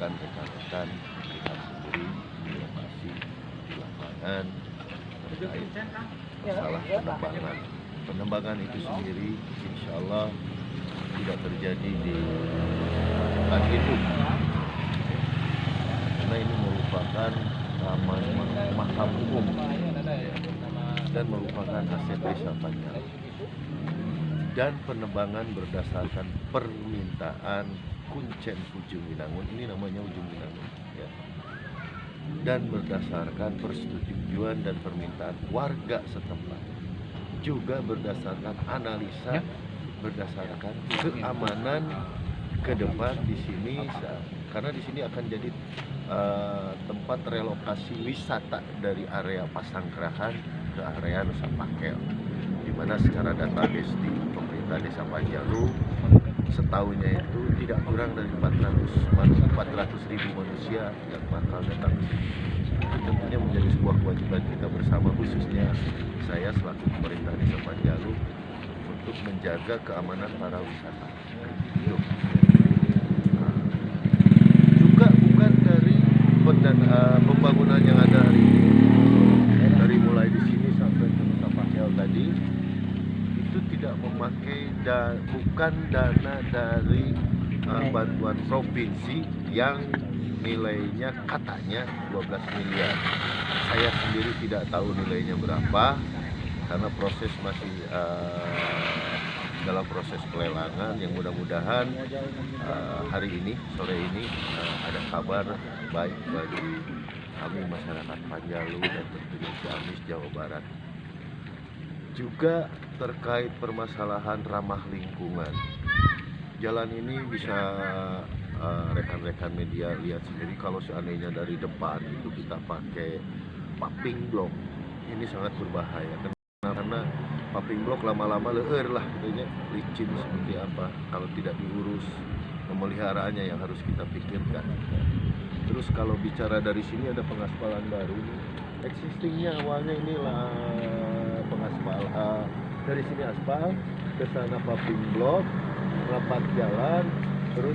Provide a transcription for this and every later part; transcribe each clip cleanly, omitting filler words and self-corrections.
silahkan rekan-rekan lihat sendiri di lokasi di lapangan terkait masalah penembangan. Penembangan itu sendiri insya Allah tidak terjadi di hutan lindung, karena ini merupakan taman makam umum dan merupakan aset desa Panjalu. Dan penembangan berdasarkan permintaan Kuncen Ujung Winangun, ini namanya Ujung Winangun ya. Dan berdasarkan persetujuan dan permintaan warga setempat, juga berdasarkan analisa berdasarkan keamanan ke depan di sini, karena di sini akan jadi tempat relokasi wisata dari area Pasangkerahan ke area Nusa Pakel, di mana secara database di pemerintah Desa Panjalu setahunnya itu tidak kurang dari 400.000 manusia yang bakal datang. Tentunya menjadi sebuah kewajiban kita bersama, khususnya saya selaku pemerintah Desa Panjalu, untuk menjaga keamanan para wisata. Juga bukan dari pembangunan yang ada hari ini, dari mulai di sini sampai ke Nusa Pakel tadi, itu tidak memakai bukan dana dari bantuan provinsi yang nilainya katanya 12 miliar. Saya sendiri tidak tahu nilainya berapa, karena proses masih dalam proses pelelangan, yang mudah-mudahan hari ini, sore ini ada kabar baik bagi kami masyarakat Panjalu dan tentunya Ciamis, Jawa Barat. Juga terkait permasalahan ramah lingkungan, jalan ini bisa rekan-rekan media lihat sendiri. Kalau seandainya dari depan itu kita pakai paving block, ini sangat berbahaya karena paving block lama-lama leher lah, gitu, licin seperti apa kalau tidak diurus. Pemeliharaannya yang harus kita pikirkan. Terus kalau bicara dari sini ada pengaspalan baru, existingnya awalnya inilah pengaspal, dari sini aspal, ke sana paving block, rapat jalan, terus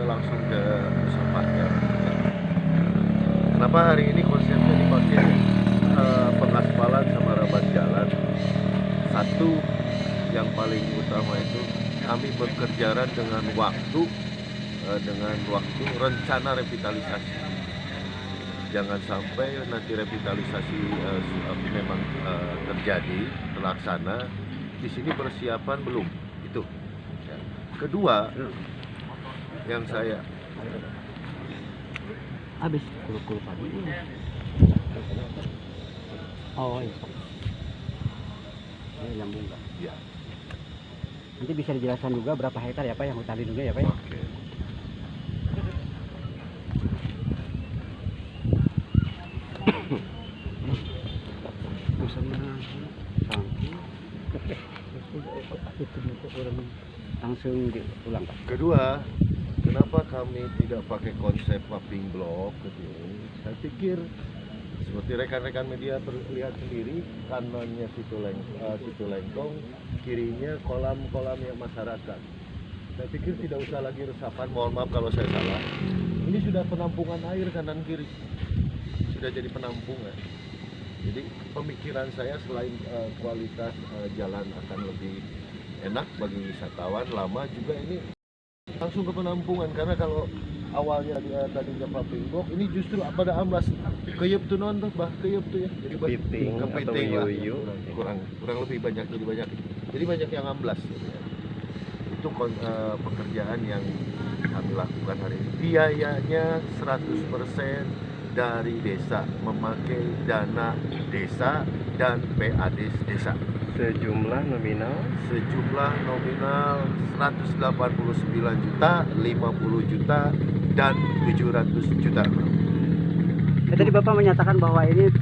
langsung ke Nusa Pakel. Kenapa hari ini konsepnya dipakai pengaspalan sama rapat jalan? Satu, yang paling utama itu kami bekerjaan dengan waktu rencana revitalisasi. Jangan sampai nanti revitalisasi memang terjadi, terlaksana, di sini persiapan belum itu. Ya. Kedua, yang saya habis kul pagi. Oh iya. Ini nyambung nggak? Ya. Nanti bisa dijelaskan juga berapa hektar ya Pak yang hutan lindungnya ya Pak? Oke. Langsung diulang Pak. Kedua, kenapa kami tidak pakai konsep paving block gitu? Saya pikir seperti rekan-rekan media lihat sendiri, kanannya situ Lengkong, kirinya kolam-kolam yang masyarakat. Saya pikir tidak usah lagi resapan, mohon maaf kalau saya salah. Ini sudah penampungan air kanan kiri, sudah jadi penampungan. Jadi pemikiran saya selain kualitas jalan akan lebih enak bagi wisatawan, lama juga ini langsung ke penampungan, karena kalau awalnya dia tadinya paving block, ini justru pada amblas keyep tuh nonton keyep tuh ya, jadi kepiting lah, kurang lebih banyak, jadi banyak yang amblas gitu ya. Itu pekerjaan yang kami lakukan hari ini. Biayanya 100% dari desa, memakai dana desa dan PAD desa. Sejumlah nominal 189 juta, 50 juta, dan 700 juta. Tadi Bapak menyatakan bahwa ini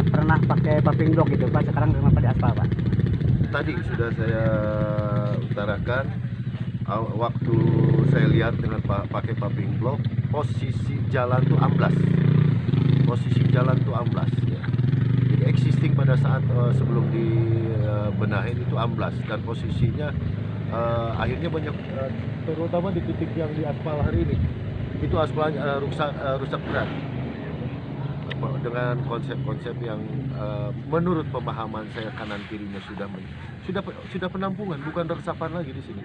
pernah pakai paving block gitu Pak, sekarang kenapa di aspal Pak? Tadi sudah saya utarakan, waktu saya lihat dengan pakai paving block, posisi jalan tuh amblas. Ya. Jadi existing pada saat sebelum dibenahin itu amblas, dan posisinya akhirnya banyak, terutama di titik yang di aspal hari ini, itu aspalnya rusak berat dengan konsep-konsep yang menurut pemahaman saya kanan kirinya sudah penampungan, bukan resapan lagi di sini.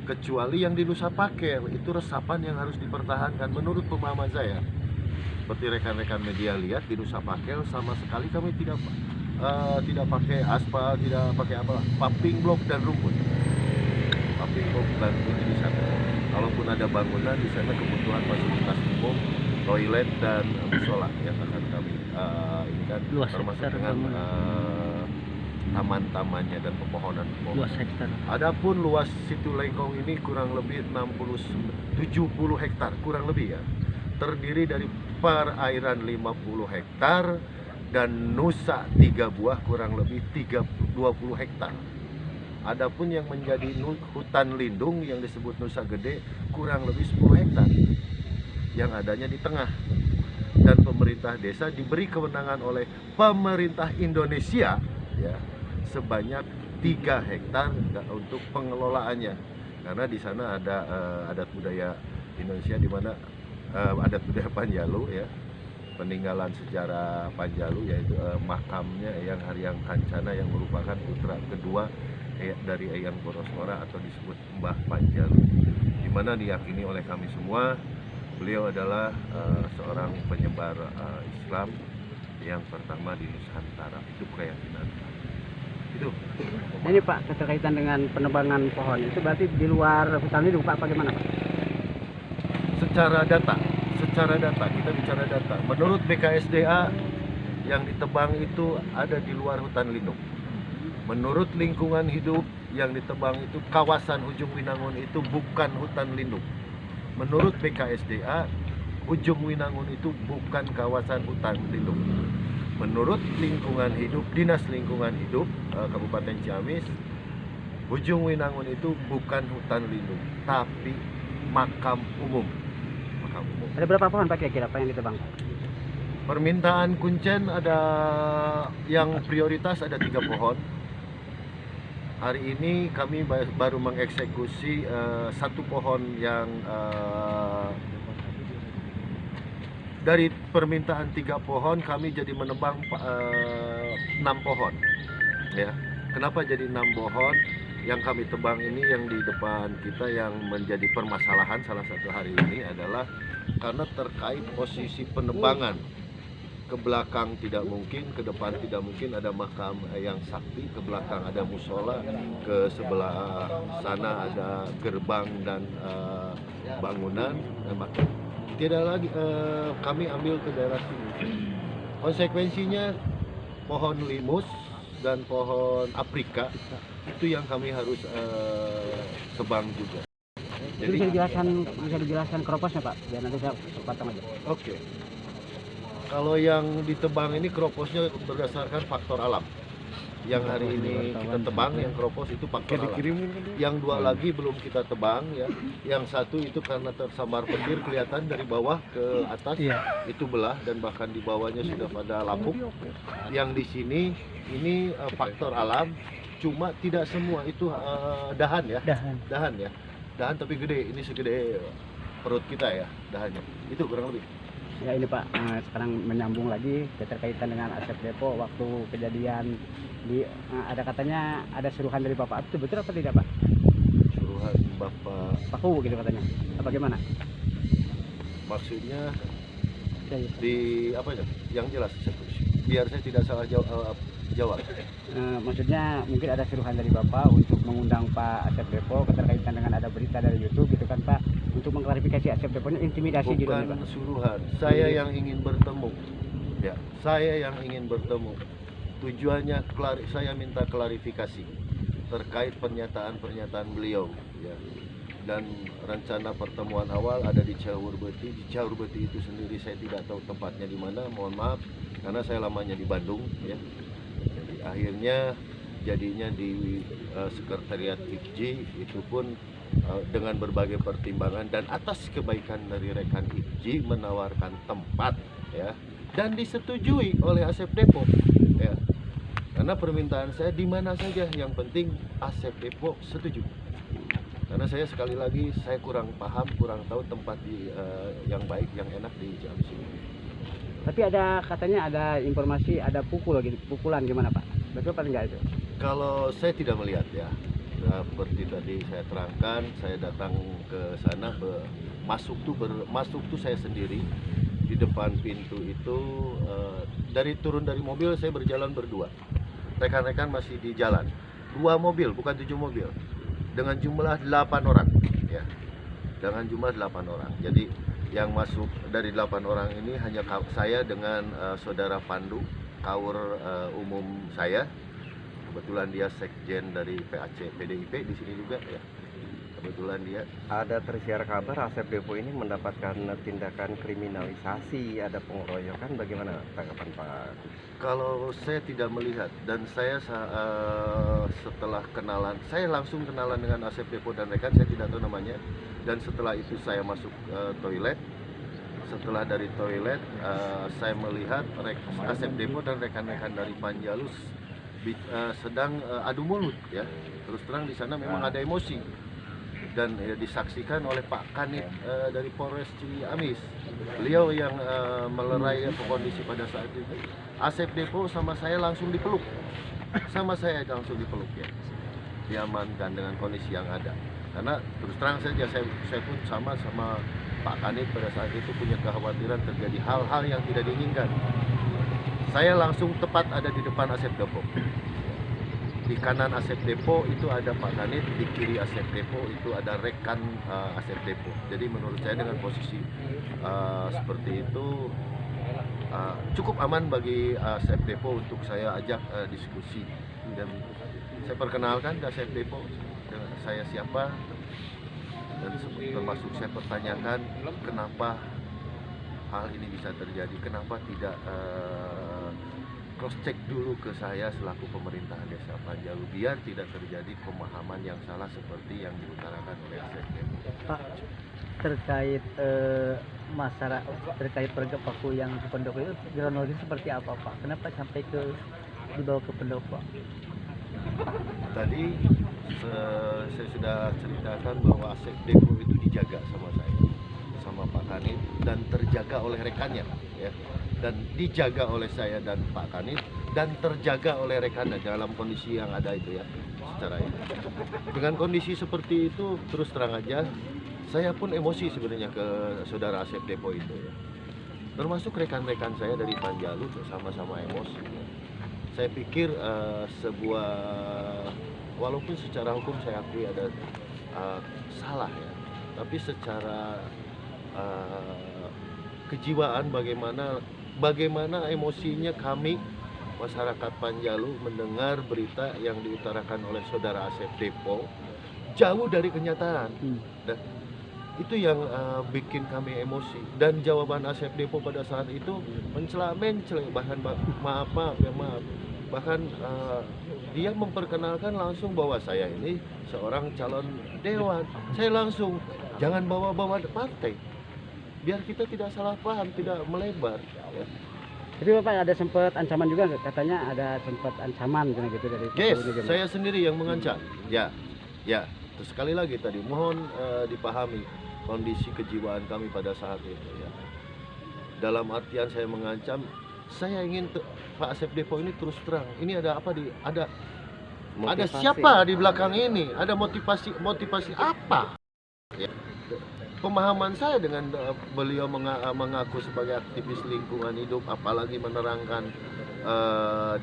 Kecuali yang di Nusa Pakel itu resapan yang harus dipertahankan menurut pemahaman saya. Seperti rekan-rekan media lihat di Nusa Pakel sama sekali kami tidak pakai aspal, tidak pakai apa, pumping block dan rumput. Pumping block dan rumput di sana. Kalaupun ada bangunan di sana kebutuhan fasilitas umum, toilet dan musola yang akan kami ini kan Luas termasuk hektar dengan bangunan. taman-tamannya dan pepohonan-pepohonan. Luas hektar. Adapun luas situ Lengkong ini kurang lebih 70 hektar kurang lebih ya. Terdiri dari perairan 50 hektar dan Nusa 3 buah kurang lebih 20 hektar. Adapun yang menjadi hutan lindung yang disebut Nusa Gede kurang lebih 10 hektar yang adanya di tengah. Dan pemerintah desa diberi kewenangan oleh pemerintah Indonesia ya sebanyak 3 hektar untuk pengelolaannya. Karena di sana ada adat budaya Indonesia di mana adat budaya Panjalu ya. Peninggalan sejarah Panjalu yaitu makamnya Eyang Haryang Kancana yang merupakan putra kedua dari Eyang Borosmora atau disebut Mbah Panjalu, di mana diyakini oleh kami semua beliau adalah seorang penyebar Islam yang pertama di Nusantara. Itu keyakinan. Itu. Ini Pak, keterkaitan dengan penebangan pohon itu berarti di luar hutan lindung Pak, bagaimana Pak? Secara data kita bicara data. Menurut BKSDA yang ditebang itu ada di luar hutan lindung. Menurut lingkungan hidup yang ditebang itu kawasan Ujung Winangun itu bukan hutan lindung. Menurut BKSDA Ujung Winangun itu bukan kawasan hutan lindung. Menurut lingkungan hidup, Dinas Lingkungan Hidup Kabupaten Ciamis, Ujung Winangun itu bukan hutan lindung, tapi makam umum. Ada berapa pohon Pak kira-kira Pak yang ditebang? Permintaan Kuncen ada yang prioritas ada 3 pohon. Hari ini kami baru mengeksekusi 1 pohon yang dari permintaan 3 pohon kami jadi menebang 6 pohon. Ya, kenapa jadi 6 pohon? Yang kami tebang ini yang di depan kita yang menjadi permasalahan salah satu hari ini adalah karena terkait posisi penebangan. Ke belakang tidak mungkin, ke depan tidak mungkin, ada makam yang sakti, ke belakang ada musola, ke sebelah sana ada gerbang dan bangunan. Tidak lagi kami ambil ke daerah sini. Konsekuensinya pohon limus dan pohon aprika itu yang kami harus tebang juga. Jadi bisa dijelaskan keroposnya Pak, biar nanti saya potong aja. Oke. Kalau yang ditebang ini keroposnya berdasarkan faktor alam. Yang hari ini kita tebang, yang keropos itu faktor alam. Yang 2 lagi belum kita tebang ya. Yang 1 itu karena tersambar petir kelihatan dari bawah ke atas, itu belah dan bahkan di bawahnya sudah pada lapuk. Yang di sini ini faktor alam, cuma tidak semua itu dahan ya. Dahan ya. Dahan tapi gede, ini segede perut kita ya dahannya. Itu kurang lebih. Ya ini Pak, sekarang menyambung lagi keterkaitan dengan Asep Depo waktu kejadian di ada katanya ada suruhan dari Bapak, itu betul apa tidak Pak? Suruhan Bapak Paku gitu katanya. Apa gimana? maksudnya Ya. di apa ya? Yang jelas biar saya tidak salah jawab. Maksudnya mungkin ada suruhan dari Bapak untuk mengundang Pak Asep Depo keterkaitan dengan ada berita dari YouTube gitu kan Pak, untuk mengklarifikasi Asep Depo nya intimidasi gitu nih Pak. Bukan suruhan, saya yang ingin bertemu. Ya, saya yang ingin bertemu. Tujuannya saya minta klarifikasi terkait pernyataan-pernyataan beliau ya. Dan rencana pertemuan awal ada di Cahurbeti. Di Cahurbeti itu sendiri saya tidak tahu tempatnya di mana, mohon maaf karena saya lamanya di Bandung ya. Jadi akhirnya jadinya di sekretariat IPJI, itu pun dengan berbagai pertimbangan dan atas kebaikan dari rekan IPJI menawarkan tempat ya, dan disetujui oleh Asep Depo ya. Karena permintaan saya di mana saja yang penting Asep Depo setuju. Karena saya sekali lagi saya kurang paham, kurang tahu tempat yang baik, yang enak di Ciamis ini. Tapi ada katanya ada informasi ada pukulan gimana Pak? Betul apa enggak itu? Kalau saya tidak melihat ya, seperti tadi saya terangkan, saya datang ke sana masuk tuh saya sendiri di depan pintu itu, turun dari mobil saya berjalan berdua, rekan-rekan masih di jalan, 2 mobil bukan 7 mobil dengan jumlah 8 orang ya, dengan jumlah 8 orang. Jadi yang masuk dari 8 orang ini hanya saya dengan saudara Pandu, kaur umum saya. Kebetulan dia sekjen dari PAC PDIP di sini juga ya. Kebetulan dia. Ada tersiar kabar Asep Depo ini mendapatkan tindakan kriminalisasi, ada pengeroyokan, bagaimana tanggapan Pak? Kalau saya tidak melihat, dan saya setelah kenalan, saya langsung kenalan dengan Asep Depo dan rekan, saya tidak tahu namanya. Dan setelah itu saya masuk toilet. Setelah dari toilet, saya melihat Asep Depo dan rekan-rekan dari Panjalus sedang adu mulut ya. Terus terang di sana memang ada emosi. Dan disaksikan oleh Pak Kanit dari Polres Ciamis. Beliau yang melerai kondisi pada saat itu. Asep Depo sama saya langsung dipeluk. Ya. Diamankan dengan kondisi yang ada. Karena terus terang saja saya pun sama Pak Kanit pada saat itu punya kekhawatiran terjadi hal-hal yang tidak diinginkan. Saya langsung tepat ada di depan Asep Depo. Di kanan Asep Depo itu ada Pak Kanit, di kiri Asep Depo itu ada rekan Asep Depo. Jadi menurut saya dengan posisi seperti itu cukup aman bagi Asep Depo untuk saya ajak diskusi. Dan saya perkenalkan ke Asep Depo, saya siapa, dan termasuk saya pertanyakan kenapa hal ini bisa terjadi, kenapa tidak cross check dulu ke saya selaku pemerintahan Desa Panjalu biar tidak terjadi pemahaman yang salah seperti yang diutarakan oleh Asep Depo. Pak, terkait masalah terkait warga Paku yang di Pendopo itu kronologi seperti apa Pak? Kenapa sampai dibawa ke Pendopo? Tadi saya sudah ceritakan bahwa Asep Depo itu dijaga sama saya, sama Pak Kanit, dan terjaga oleh rekannya ya. Dan dijaga oleh saya dan Pak Kanit, dan terjaga oleh rekannya dalam kondisi yang ada itu ya, secara ini. Dengan kondisi seperti itu, terus terang aja, saya pun emosi sebenarnya ke saudara Asep Depo itu ya. Termasuk rekan-rekan saya dari Panjalu sama-sama emosi. Saya pikir walaupun secara hukum saya akui ada salah ya, tapi secara kejiwaan bagaimana emosinya kami masyarakat Panjalu mendengar berita yang diutarakan oleh saudara Asep Depo jauh dari kenyataan. Dan itu yang bikin kami emosi. Dan jawaban Asep Depo pada saat itu mencela, bahkan maaf. Bahkan dia memperkenalkan langsung bahwa saya ini seorang calon dewan. Saya langsung, jangan bawa-bawa partai, biar kita tidak salah paham, tidak melebar ya. Tapi Bapak ada sempat ancaman juga nggak? Katanya ada sempat ancaman kayak gitu dari Yes, Pak. saya sendiri yang mengancam. Ya. Terus sekali lagi tadi mohon dipahami kondisi kejiwaan kami pada saat itu ya. Dalam artian saya mengancam, saya ingin Pak Asep Depo ini terus terang. Ini ada apa ada siapa di belakang ini? Ada motivasi apa? Ya. Pemahaman saya dengan beliau mengaku sebagai aktivis lingkungan hidup, apalagi menerangkan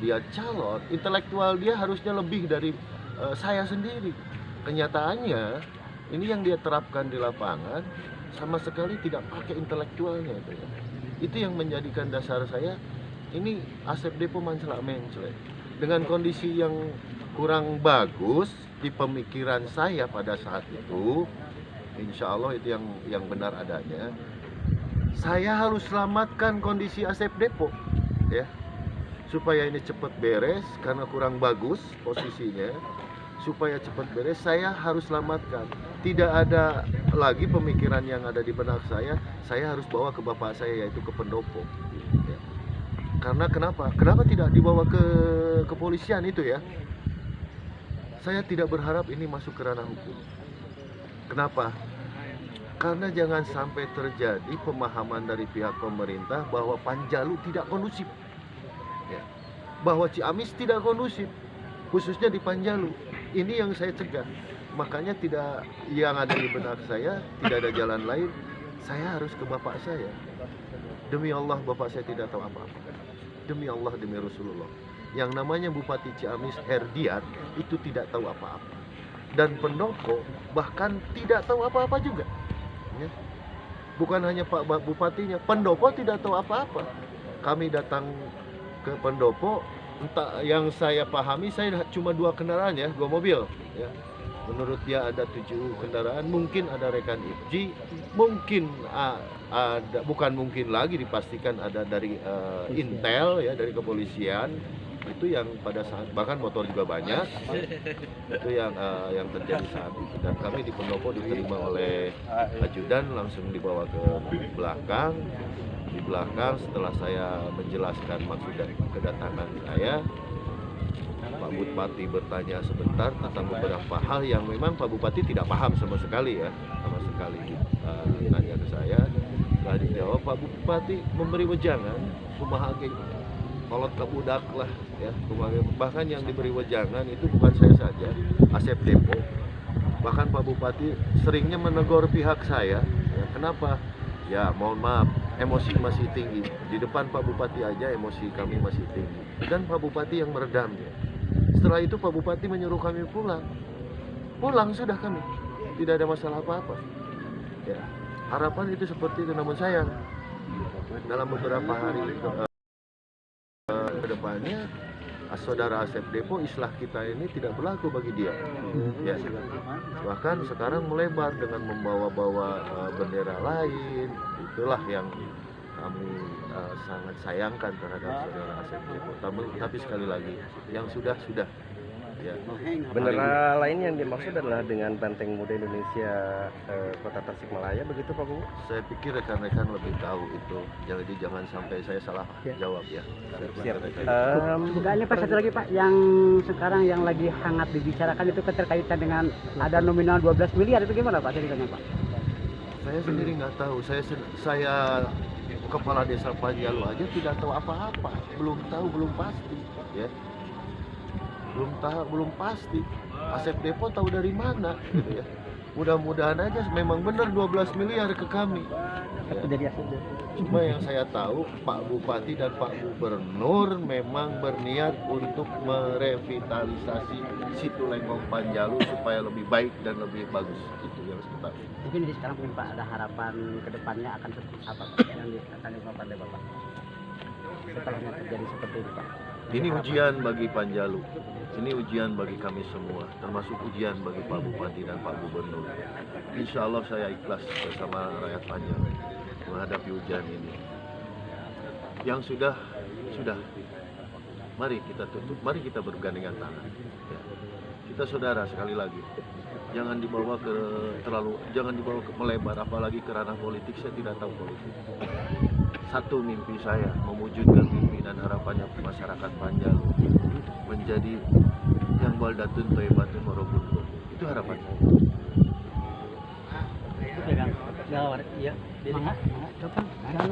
dia calon, intelektual dia harusnya lebih dari saya sendiri. Kenyataannya ini yang dia terapkan di lapangan sama sekali tidak pakai intelektualnya itu ya. Itu yang menjadikan dasar saya ini Asep Depo mencela. Dengan kondisi yang kurang bagus di pemikiran saya pada saat itu, insya Allah itu yang benar adanya. Saya harus selamatkan kondisi Asep Depo ya, supaya ini cepat beres karena kurang bagus posisinya. Supaya cepat beres, saya harus selamatkan. Tidak ada lagi pemikiran yang ada di benak saya harus bawa ke bapak saya, yaitu ke Pendopo ya. Karena kenapa tidak dibawa ke kepolisian itu ya. Saya tidak berharap ini masuk ke ranah hukum. Kenapa? Karena jangan sampai terjadi pemahaman dari pihak pemerintah bahwa Panjalu tidak kondusif, ya. Bahwa Ciamis tidak kondusif, khususnya di Panjalu. Ini yang saya cegah. Makanya tidak, yang ada di benak saya tidak ada jalan lain. Saya harus ke bapak saya. Demi Allah, bapak saya tidak tahu apa-apa. Demi Allah, demi Rasulullah. Yang namanya Bupati Ciamis Herdiat itu tidak tahu apa-apa. Dan pendopo bahkan tidak tahu apa-apa juga. Ya. Bukan hanya Pak Bupatinya, pendopo tidak tahu apa-apa. Kami datang ke pendopo, entah, yang saya pahami saya cuma 2 kendaraan ya, 2 mobil. Ya. Menurut dia ada 7 kendaraan, mungkin ada rekan IPJ, mungkin ada, bukan mungkin lagi, dipastikan ada dari Intel ya, dari kepolisian. Itu yang pada saat, bahkan motor juga banyak. Itu yang terjadi saat itu. Dan kami di pendopo diterima oleh ajudan, langsung dibawa ke belakang. Di belakang setelah saya menjelaskan maksud dan kedatangan saya, Pak Bupati bertanya sebentar tentang beberapa hal yang memang Pak Bupati tidak paham sama sekali ya, sama sekali. Nanya ke saya, setelah dijawab, Pak Bupati memberi wejangan, kumahage kolot ke budak lah ya, bahkan yang diberi wejangan itu bukan saya saja, Asep Depo. Bahkan Pak Bupati seringnya menegur pihak saya ya, kenapa? Ya mohon maaf, emosi masih tinggi. Di depan Pak Bupati aja emosi kami masih tinggi. Dan Pak Bupati yang meredamnya. Setelah itu Pak Bupati menyuruh kami pulang. Pulang sudah kami, tidak ada masalah apa-apa ya. Harapan itu seperti itu, namun sayang dalam beberapa hari kedepannya saudara Asep Depo, islah kita ini tidak berlaku bagi dia ya. Bahkan sekarang melebar dengan membawa-bawa bendera lain. Itulah yang kami sangat sayangkan terhadap saudara Asep Depo. Tapi sekali lagi, yang sudah ya. Bendera lain yang dimaksud adalah dengan Banteng Muda Indonesia Kota Tasikmalaya, begitu Pak Bu? Saya pikir rekan-rekan lebih tahu itu, jadi jangan sampai saya salah jawab ya. Siap. Ini Pak, satu lagi Pak, yang sekarang yang lagi hangat dibicarakan itu keterkaitan dengan ada nominal 12 miliar, itu gimana Pak ceritanya Pak? Saya sendiri nggak tahu, saya kepala desa Panjalu aja tidak tahu apa-apa, belum tahu, belum pasti ya. Belum pasti. Asep Depo tahu dari mana gitu ya. Mudah-mudahan aja memang benar 12 miliar ke kami. Ya. Cuma yang saya tahu Pak Bupati dan Pak Gubernur memang berniat untuk merevitalisasi situ Lenggong Panjalu supaya lebih baik dan lebih bagus. Itu yang saya tahu. Mungkin di sekarang mungkin Pak ada harapan ke depannya akan seperti apa Pak yang akan dilakukan oleh Bapak setelahnya terjadi seperti ini Pak? Ini ujian bagi Panjalu. Ini ujian bagi kami semua, termasuk ujian bagi Pak Bupati dan Pak Gubernur. Insya Allah saya ikhlas bersama rakyat Panjalu menghadapi ujian ini. Yang sudah. Mari kita tutup, mari kita bergandengan tangan. Ya. Kita saudara, sekali lagi. Jangan dibawa ke melebar, apalagi ke ranah politik. Saya tidak tahu politik. Satu mimpi saya, mewujudkan mimpi dan harapannya masyarakat Panjalu menjadi yang baldatun thayyibatun warabun. Itu harapan saya. Iya.